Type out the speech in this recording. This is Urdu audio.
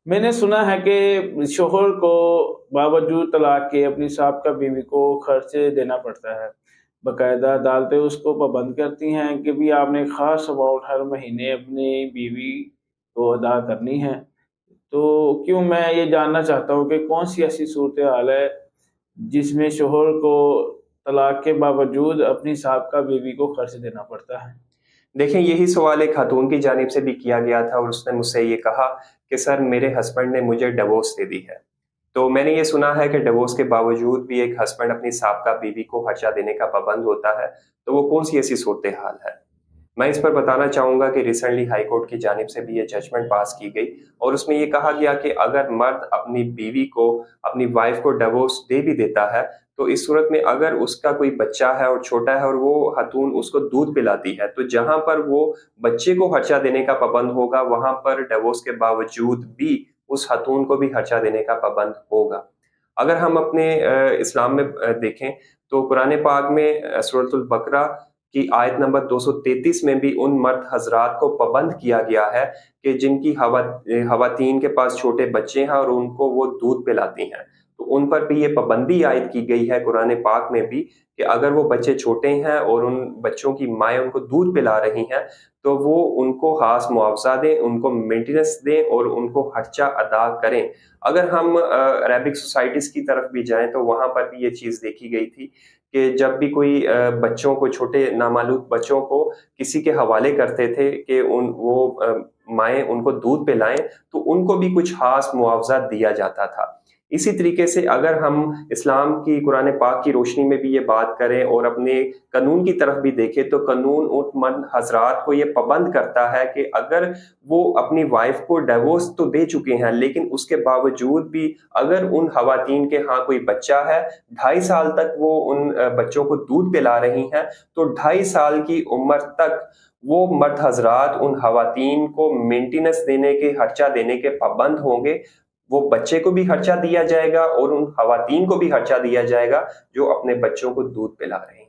میں نے سنا ہے کہ شوہر کو باوجود طلاق کے اپنی سابقہ بیوی کو خرچ دینا پڑتا ہے۔ باقاعدہ عدالتیں اس کو پابند کرتی ہیں کہ بھی آپ نے ایک خاص اماؤنٹ ہر مہینے اپنی بیوی کو ادا کرنی ہے۔ تو کیوں میں یہ جاننا چاہتا ہوں کہ کون سی ایسی صورتحال ہے جس میں شوہر کو طلاق کے باوجود اپنی سابقہ بیوی کو خرچ دینا پڑتا ہے؟ دیکھیں، یہی سوال ایک خاتون کی جانب سے بھی کیا گیا تھا اور اس نے مجھ سے یہ کہا کہ سر میرے ہسبینڈ نے مجھے ڈیورس دے دی ہے۔ تو میں نے یہ سنا ہے کہ ڈیورس کے باوجود بھی ایک ہسبینڈ اپنی سابقہ بیوی کو خرچہ دینے کا پابند ہوتا ہے، تو وہ کون سی ایسی صورتحال ہے؟ میں اس پر بتانا چاہوں گا کہ ریسنٹلی ہائی کورٹ کی جانب سے بھی یہ ججمنٹ پاس کی گئی اور اس میں یہ کہا گیا کہ اگر مرد اپنی بیوی کو، اپنی وائف کو ڈیورس دے بھی دیتا ہے، تو اس صورت میں اگر اس کا کوئی بچہ ہے اور چھوٹا ہے اور وہ خاتون اس کو دودھ پلاتی ہے، تو جہاں پر وہ بچے کو خرچہ دینے کا پابند ہوگا، وہاں پر ڈیورس کے باوجود بھی اس خاتون کو بھی خرچہ دینے کا پابند ہوگا۔ اگر ہم اپنے اسلام میں دیکھیں تو قرآن پاک میں سورۃ البقرہ کی آیت نمبر 233 میں بھی ان مرد حضرات کو پابند کیا گیا ہے کہ جن کی خواتین کے پاس چھوٹے بچے ہیں اور ان کو وہ دودھ پلاتی ہیں، تو ان پر بھی یہ پابندی عائد کی گئی ہے قرآن پاک میں بھی کہ اگر وہ بچے چھوٹے ہیں اور ان بچوں کی مائیں ان کو دودھ پلا رہی ہیں تو وہ ان کو خاص معاوضہ دیں، ان کو مینٹیننس دیں اور ان کو خرچہ ادا کریں۔ اگر ہم عربک سوسائٹیز کی طرف بھی جائیں تو وہاں پر بھی یہ چیز دیکھی گئی تھی کہ جب بھی کوئی بچوں کو، چھوٹے نامعلوم بچوں کو کسی کے حوالے کرتے تھے کہ وہ مائیں ان کو دودھ پلائیں، تو ان کو بھی کچھ خاص معاوضہ دیا جاتا تھا۔ اسی طریقے سے اگر ہم اسلام کی قرآن پاک کی روشنی میں بھی یہ بات کریں اور اپنے قانون کی طرف بھی دیکھیں تو قانون ان مرد حضرات کو یہ پابند کرتا ہے کہ اگر وہ اپنی وائف کو ڈیورس تو دے چکے ہیں، لیکن اس کے باوجود بھی اگر ان خواتین کے ہاں کوئی بچہ ہے، 2.5 سال تک وہ ان بچوں کو دودھ پلا رہی ہیں، تو 2.5 سال کی عمر تک وہ مرد حضرات ان خواتین کو مینٹیننس دینے کے، خرچہ دینے کے پابند ہوں گے۔ وہ بچے کو بھی خرچہ دیا جائے گا اور ان خواتین کو بھی خرچہ دیا جائے گا جو اپنے بچوں کو دودھ پلا رہے ہیں۔